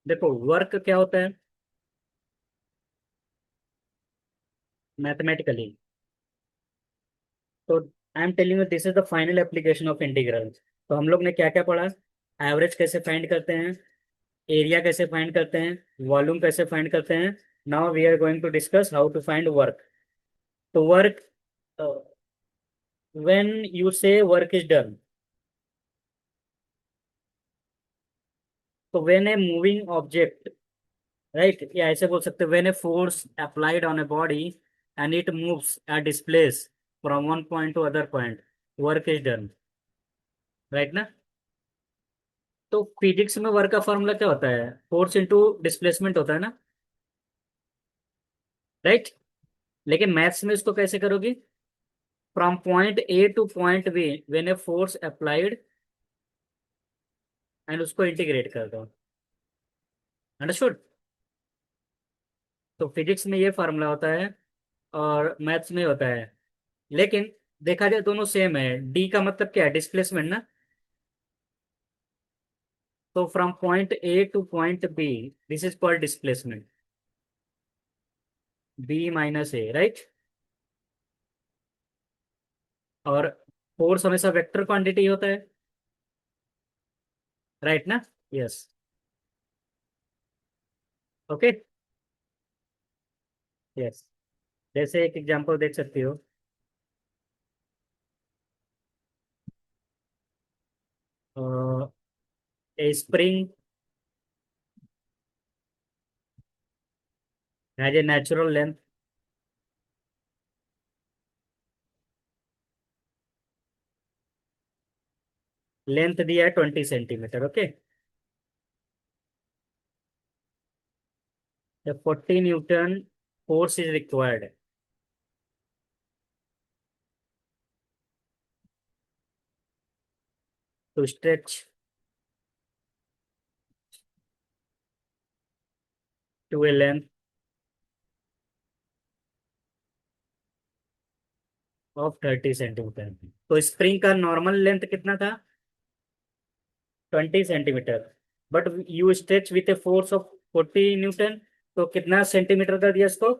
देखो वर्क क्या होता है मैथमेटिकली। तो I am telling you this is the final application of integral. तो हम लोग ने क्या क्या पढ़ा? एवरेज कैसे फाइंड करते हैं, एरिया कैसे फाइंड करते हैं, वॉल्यूम कैसे फाइंड करते हैं। Now we are going to discuss how to find work. तो work, when you say work is done, तो when a moving object, right, या ऐसे बोल सकते हैं when a force applied on a body and it moves or displays from one point to other point, work is done, right ना। तो physics में work का फॉर्मूला क्या होता है? फोर्स इंटू डिस्प्लेसमेंट होता है ना, राइट। लेकिन मैथ्स में इसको कैसे करोगी? From point A to point B when a force applied, and उसको इंटीग्रेट कर दो। अंडरस्टूड? तो फिजिक्स में ये फार्मूला होता है और मैथ्स में होता है। लेकिन देखा जाए दोनों सेम है। डी का मतलब क्या है? डिस्प्लेसमेंट ना। तो from point A to point B, this is called displacement, B minus A, right. और फोर्स हमेशा वेक्टर क्वांटिटी होता है, राइट ना। यस। ओके। यस। जैसे एक एग्जांपल देख सकती हो, a spring has a natural length, length दिया है 20 centimetre, okay. 40 newton force is required to stretch to a length of 30 centimetre. तो स्प्रिंग का नॉर्मल लेंथ कितना था? 20 centimetre. But you stretch with a force of 40 Newton, तो कितना centimetre का दिया इसको?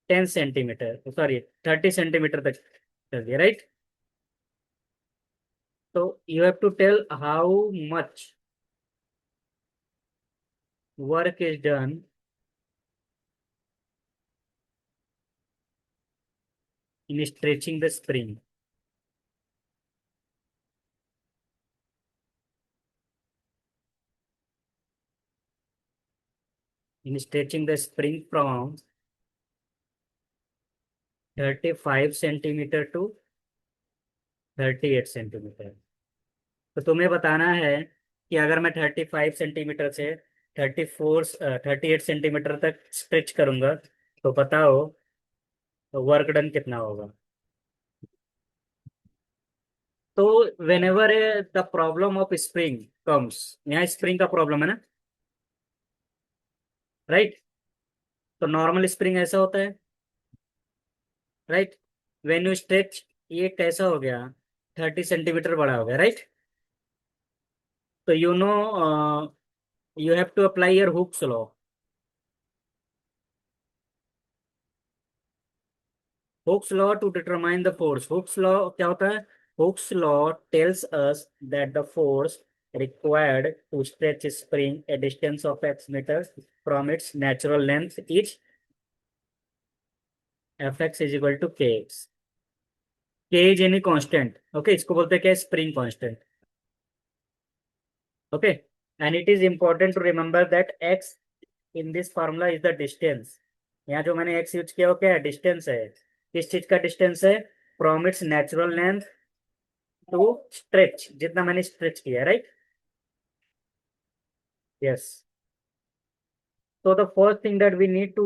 10 सेंटीमीटर, सॉरी 30 सेंटीमीटर तक कर दिया, राइट। तो you have to tell how much work is done in stretching the spring, in stretching the spring from 35 centimetre to 38 centimetre. तो तुम्हें बताना है कि अगर मैं 35 सेंटीमीटर से 38 सेंटीमीटर तक स्ट्रेच करूंगा, तो बताओ वर्क डन कितना होगा। तो when ever the problem of spring comes, यहाँ स्प्रिंग का प्रॉब्लम है ना, राइट। तो नॉर्मल स्प्रिंग ऐसा होता है, राइट। वेन यू स्ट्रेच, ये कैसा हो गया? 30 सेंटीमीटर बड़ा हो गया, राइट। तो you know, you have to apply your Hooke's law. Hooke's law to determine the force. Hooke's law क्या होता है? Hooke's law tells us that the force required to stretch a spring a distance of x meters from its natural length is fx is equal to kx। k is any constant, okay, इसको बोलते हैं क्या? Spring constant, okay. And it is important to remember that x in this formula is the distance. यहाँ जो मैंने x use किया वो क्या है? डिस्टेंस है। किस चीज का डिस्टेंस है? From its natural length to stretch, जितना मैंने स्ट्रेच किया, right. Yes. So the first thing that we need to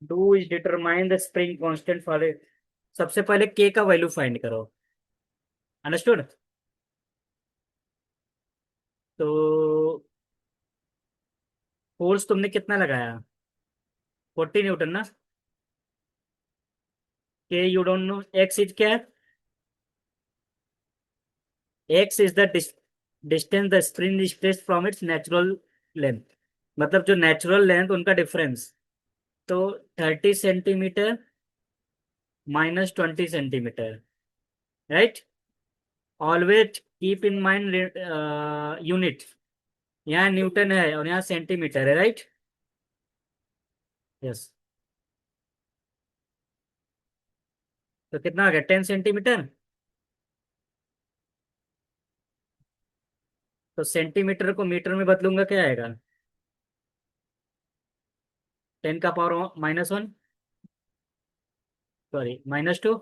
do is determine the spring constant for it। सबसे पहले k का वैल्यू फाइंड करो। अंडरस्टूड? तो फोर्स तुमने कितना लगाया? 40 न्यूटन ना। k you don't no, x is क्या? x is the distance the spring is placed from its natural length, मतलब जो नेचुरल लेंथ उनका डिफरेंस। तो 30 centimetre -20 centimetre, right. Always keep in mind unit, यहाँ न्यूटन है और यहाँ सेंटीमीटर है, राइट। यस। तो कितना आ गया, 10 सेंटीमीटर। तो सेंटीमीटर को मीटर में बदलूंगा, क्या आएगा? 10 का पावर -1, सॉरी -2।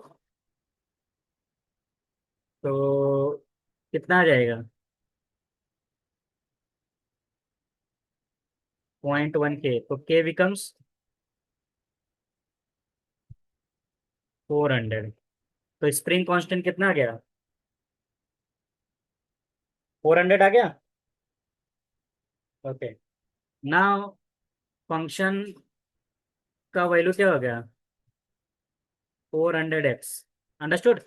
तो कितना आ जाएगा? 0.1 के, तो के बिकम्स 400। तो स्प्रिंग कांस्टेंट कितना आ गया? 400 आ गया। ओके। नाउ फंक्शन का वैल्यू क्या हो गया? 400x। Understood.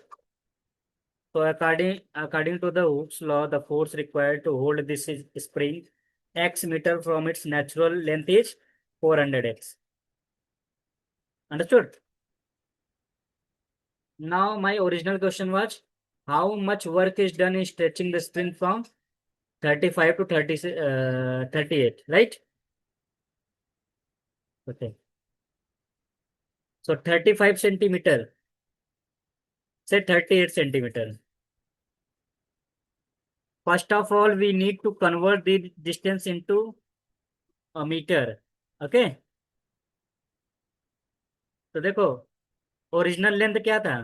So according to the Hooke's law, the force required to hold this spring x meter from its natural length is 400x. Understood? Now my original question was, how much work is done in stretching the spring from 35 to 38, right? Okay. So 35 centimeter, say 38 centimeter. First of all, we need to convert the distance into a meter. Okay. तो देखो, original length क्या था?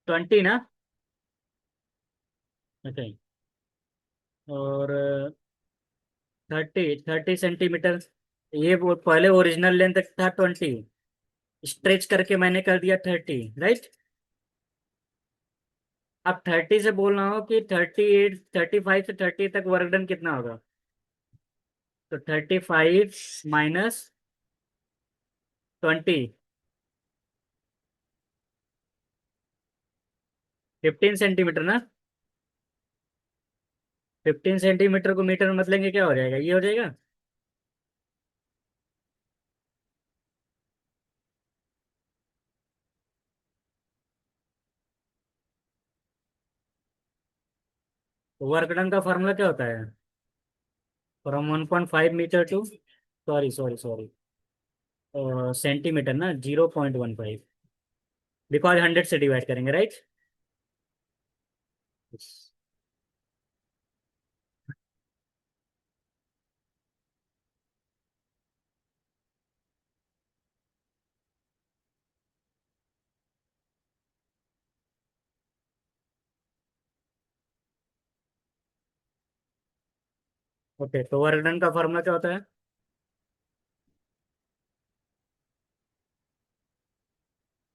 20 ना। Okay. और 30 30 centimetre, ये वो पहले original length था 20, स्ट्रेच करके मैंने कर दिया 30, राइट। अब 30 से बोल रहा हूँ कि 38, 35 से 30 तक वर्क डन कितना होगा? तो 35 -20, 15 सेंटीमीटर ना। 15 सेंटीमीटर को मीटर में बदलेंगे, क्या हो जाएगा? ये हो जाएगा। वर्क डन का फॉर्मूला क्या होता है? From 1.5 metre to, sorry sorry sorry, centimetre ना, 0.15, बिकॉज 100 से डिवाइड करेंगे, राइट। ओके, तो वर्क डन का फॉर्मूला क्या होता है?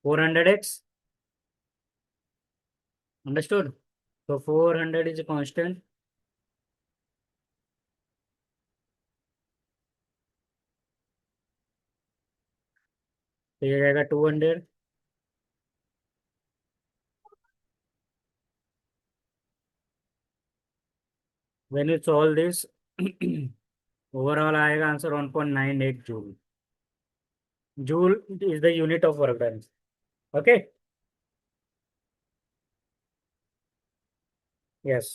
400x। अंडरस्टूड। तो 400 इज कांस्टेंट, तो ये जाएगा 200। When you solve this, overall आएगा answer 1.98 joule. Joule is the unit of work done. Okay. Yes.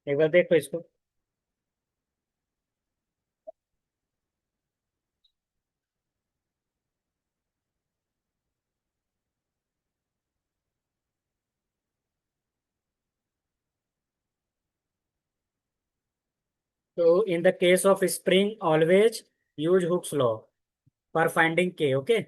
एक बार देखो इसको। तो in the case of spring always use Hooke's law for finding K. Okay.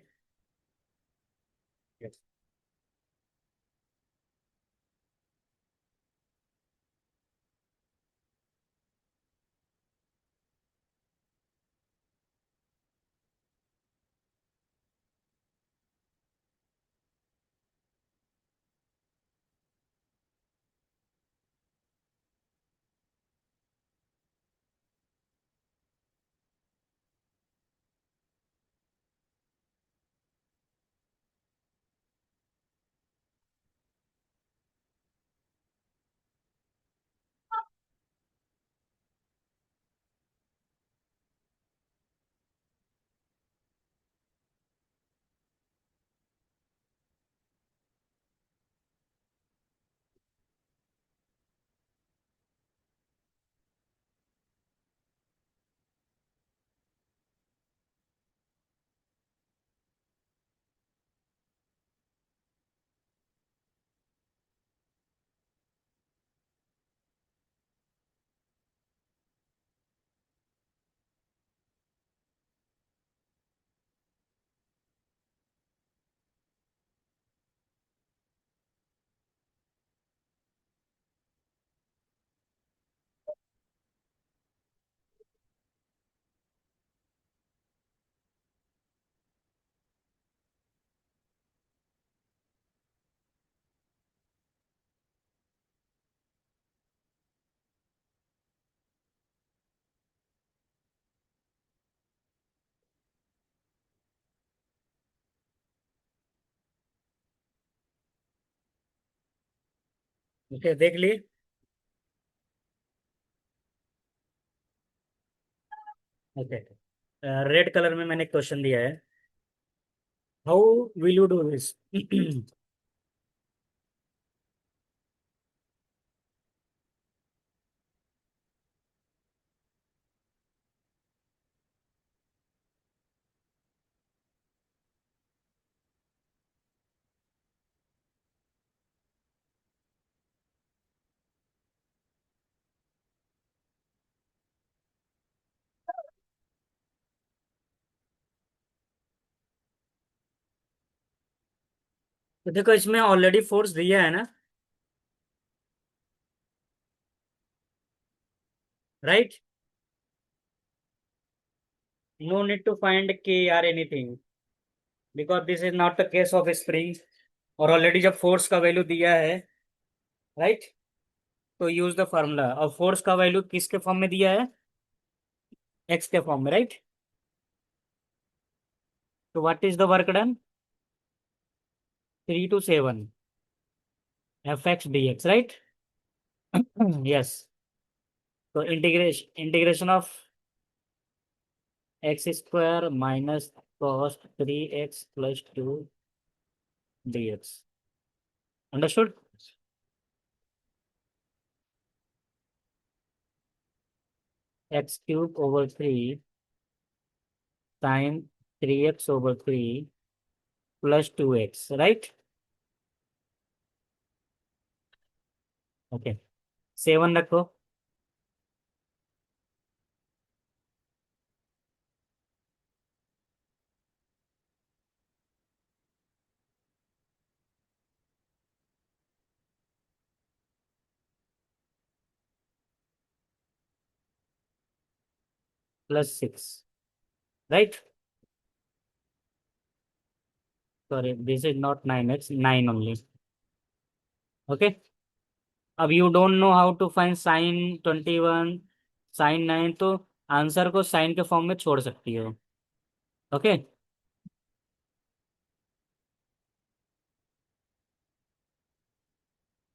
Okay, देख ली। ओके, रेड कलर में मैंने क्वेश्चन दिया है। How will you do this? तो देखो, इसमें ऑलरेडी फोर्स दिया है ना, right? No need to find K or anything, because this is not the case of spring. और ऑलरेडी जब फोर्स का वैल्यू दिया है, राइट, तो यूज द फार्मूला। और फोर्स का वैल्यू किसके फॉर्म में दिया है? एक्स के फॉर्म में, राइट? तो what is the work done? 3 to 7 F x D X, right? Yes. तो integration of x² minus cos 3x + 2 dx। Understood? x³/3 sine 3x/3 +2x, right? Okay, 7 रखो। +6, right? Sorry, this is not 9x, 9 only. Okay, अब you don't know how to find sin 21, sin 9, तो answer को sign के form में छोड़ सकती हो। Okay,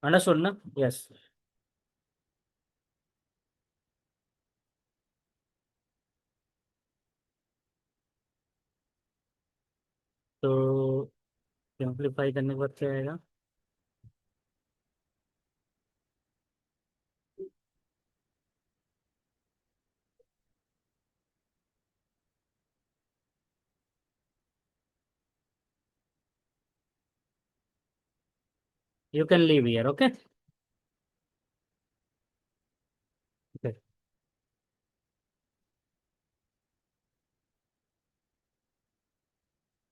understood ना? यस। तो सिंप्लीफाई करने के बाद क्या आएगा? 'You can leave here', okay.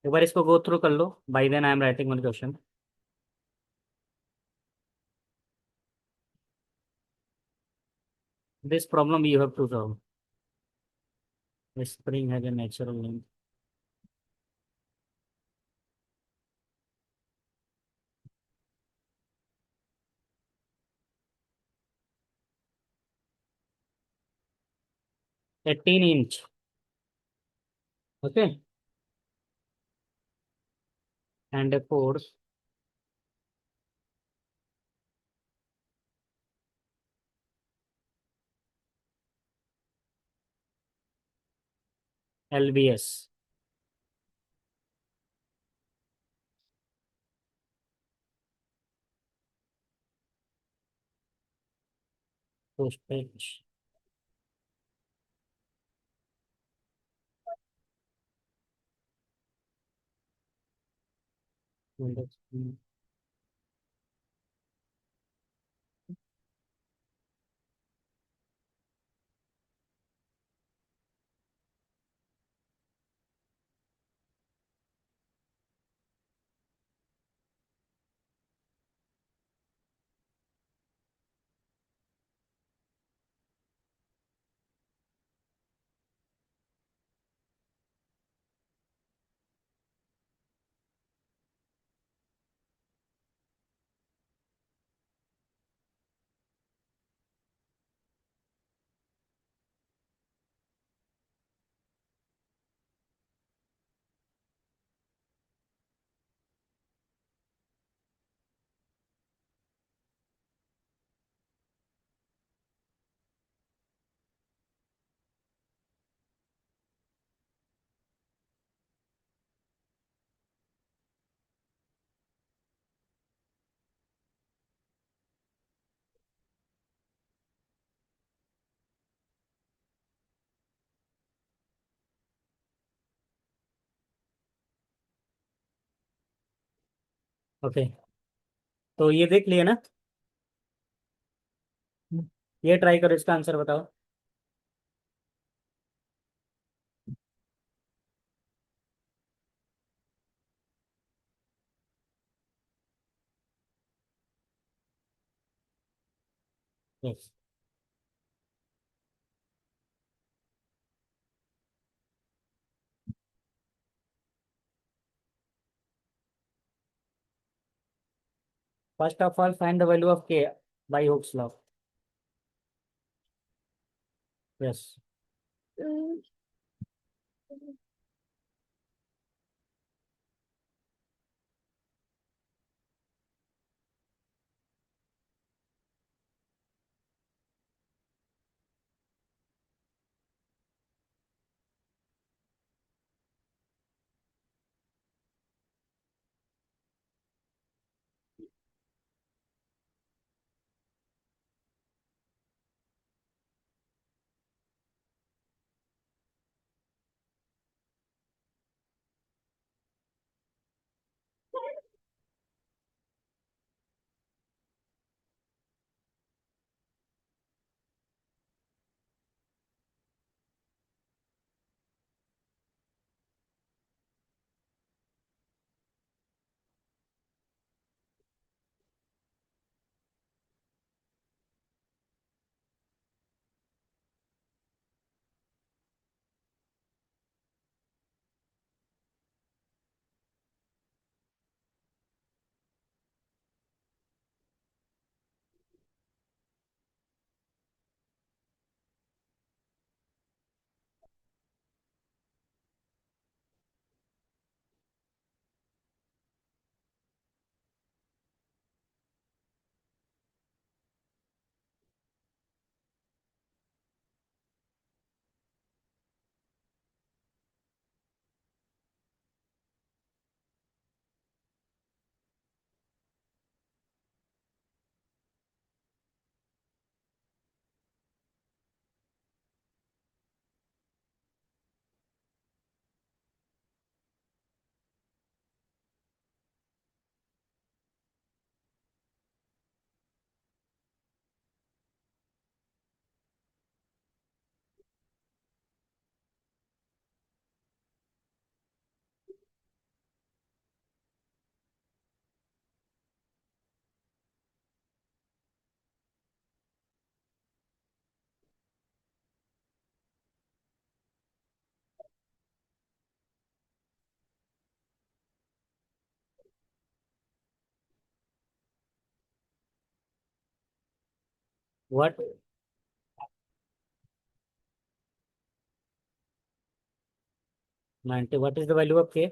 एक बार इसको गो थ्रू कर लो, by then I am writing one question. This problem you have to solve. Spring has a natural link. 18 inch, okay, and a force LBS। postage। Okay, तो ये देख लिया ना। ये ट्राई करो, इसका आंसर बताओ। Yes. First of all find the value of K by Hooke's law. Yes. What 90, what is the value of K?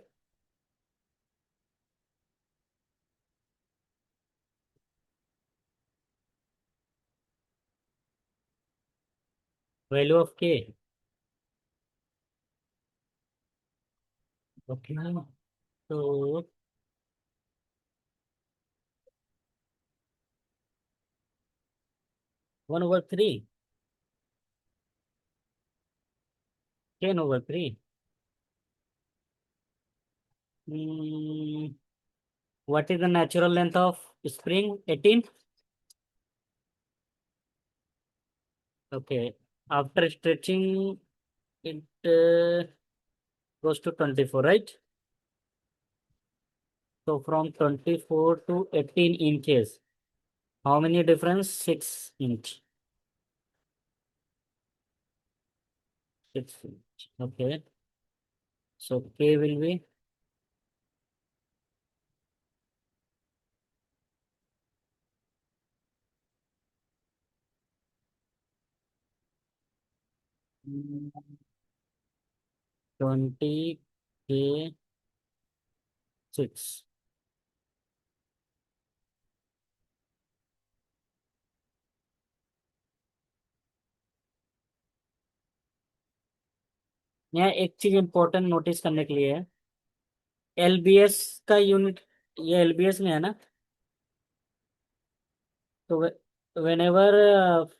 Value of K. Okay, तो 1/3, 10/3। What is the natural length of spring? 18. Okay. After stretching, it goes to 24, right? So from 24 to 18 inches, how many difference? 6 inch. 6 inch. Okay. So K will be 20 K 6। यहाँ एक चीज important notice करने के लिए है। LBS का unit, ये LBS में है ना, तो वेनेवर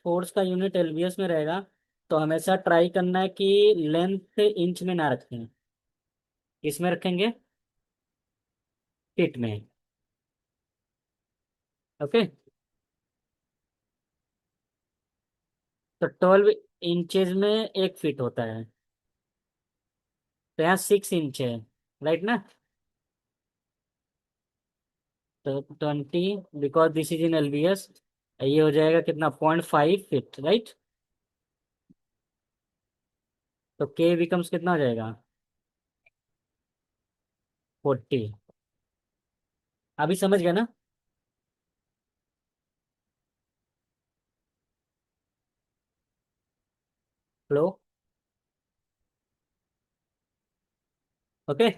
फोर्स का यूनिट एलबीएस में रहेगा, तो हमेशा ट्राई करना है कि लेंथ इंच में ना रखें। किस में रखेंगे? फीट में। ओके। तो 12 इंचेज में 1 फीट होता है, तो यहाँ 6 इंच है, राइट ना। तो 20, because this is in LBS, ये हो जाएगा कितना, 0.5 फीट, राइट। तो के बिकम्स कितना हो जाएगा, 40। अभी समझ गया ना। हेलो। ओके।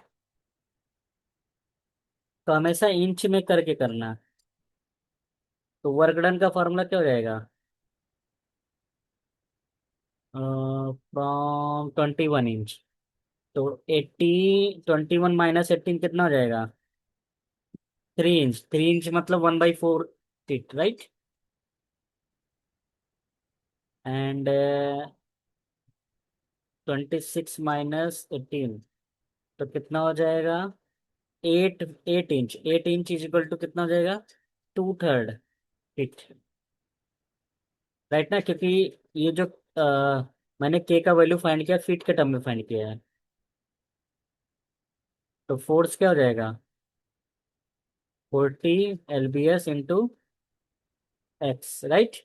तो हमेशा इंच में करके करना। तो वर्क डन का फॉर्मूला क्या हो जाएगा, फ्रॉम 21 इंच। तो 21 - 18 कितना हो जाएगा, 3 इंच। 3 इंच मतलब 1/4 फीट, राइट। एंड 26 - 18, तो कितना हो जाएगा, 8 8 inch. 8 inch is equal to कितना हो जाएगा, 2/3 फीट, राइट ना। क्योंकि ये जो मैंने के का वैल्यू फाइंड किया, फीट के टर्म में फाइंड किया है। तो फोर्स क्या हो जाएगा, 40 lbs into x, right.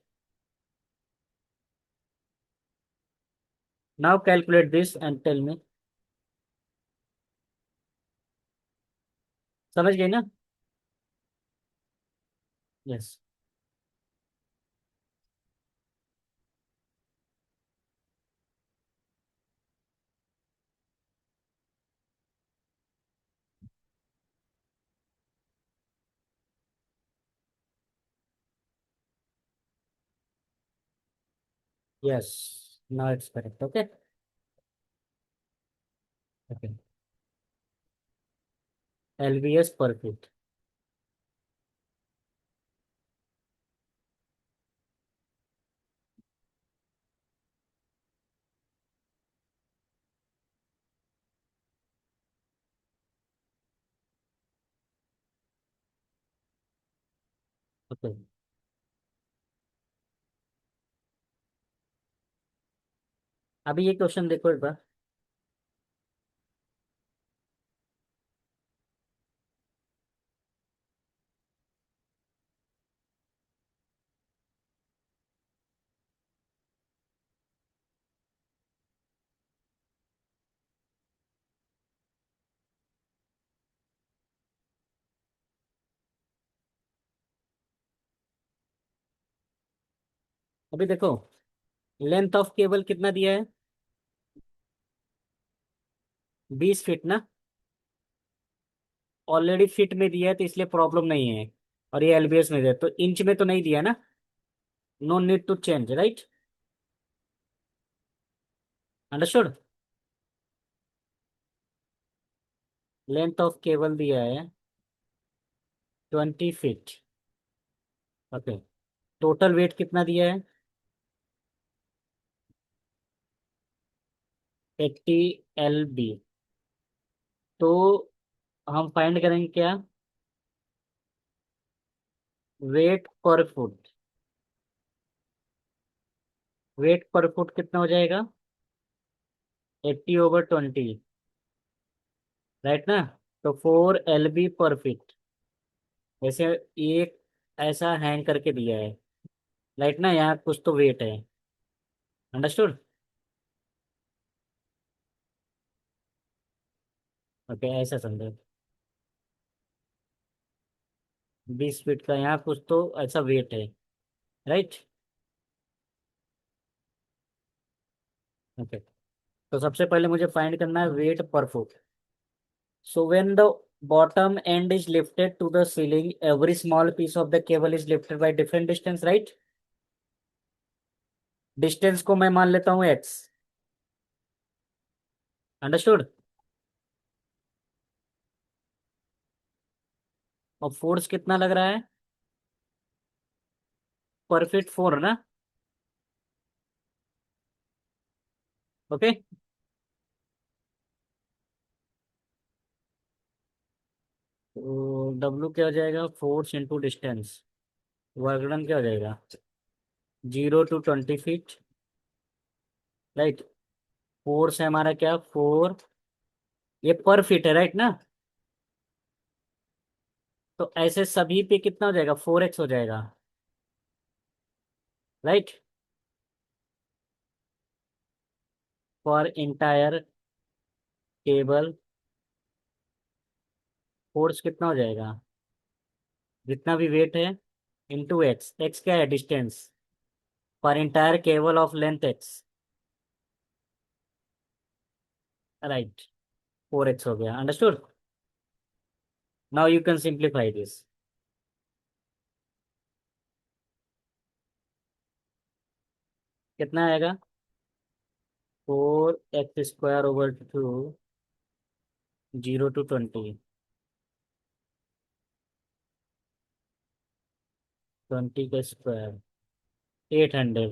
Now calculate this and tell me. समझ गई ना। Yes. Yes, now it's correct. Okay. Okay. lbs पर फीट। ओके। अभी ये क्वेश्चन देखो एक बार। अभी देखो, लेंथ ऑफ केबल कितना दिया है, 20 फीट ना। ऑलरेडी फीट में दिया है तो इसलिए प्रॉब्लम नहीं है। और ये एलबीएस में दिया है, तो इंच में तो नहीं दिया ना। No need to change, right. Understood. Length of cable दिया है 20 फीट। ओके। टोटल वेट कितना दिया है, 80 lb। तो हम फाइंड करेंगे क्या, वेट पर फुट। वेट पर फुट कितना हो जाएगा, 80/20, राइट ना। तो 4 lb/फीट। वैसे एक ऐसा हैंग करके दिया है, राइट ना, यहाँ कुछ तो वेट है। अंडरस्टूड। ओके, ऐसा समझो। 20 फीट का यहाँ कुछ तो ऐसा वेट है, राइट। ओके। तो सबसे पहले मुझे फाइंड करना है वेट पर foot. So when the bottom end is lifted to the ceiling, every small piece of the cable is lifted by different distance, right? Distance को मैं मान लेता हूँ x। अंडरस्टूड। और फोर्स कितना लग रहा है, पर फीट 4 ना। ओके। तो W क्या हो जाएगा, force into distance. Work done क्या हो जाएगा? 0 to 20 फीट, राइट। फोर्स है हमारा क्या, 4, ये पर फीट है राइट ना। तो ऐसे सभी पे कितना हो जाएगा, 4x हो जाएगा, right. For entire cable force कितना हो जाएगा, जितना भी वेट है इंटू एक्स, एक्स क्या है, distance, for entire cable of length x, right. 4x हो गया, understood. Now you can simplify this. कितना आएगा, 4x² / 2, 0 to 20, 20 का स्क्वायर, 800,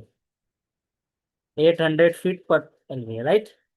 800 फीट पर राइट।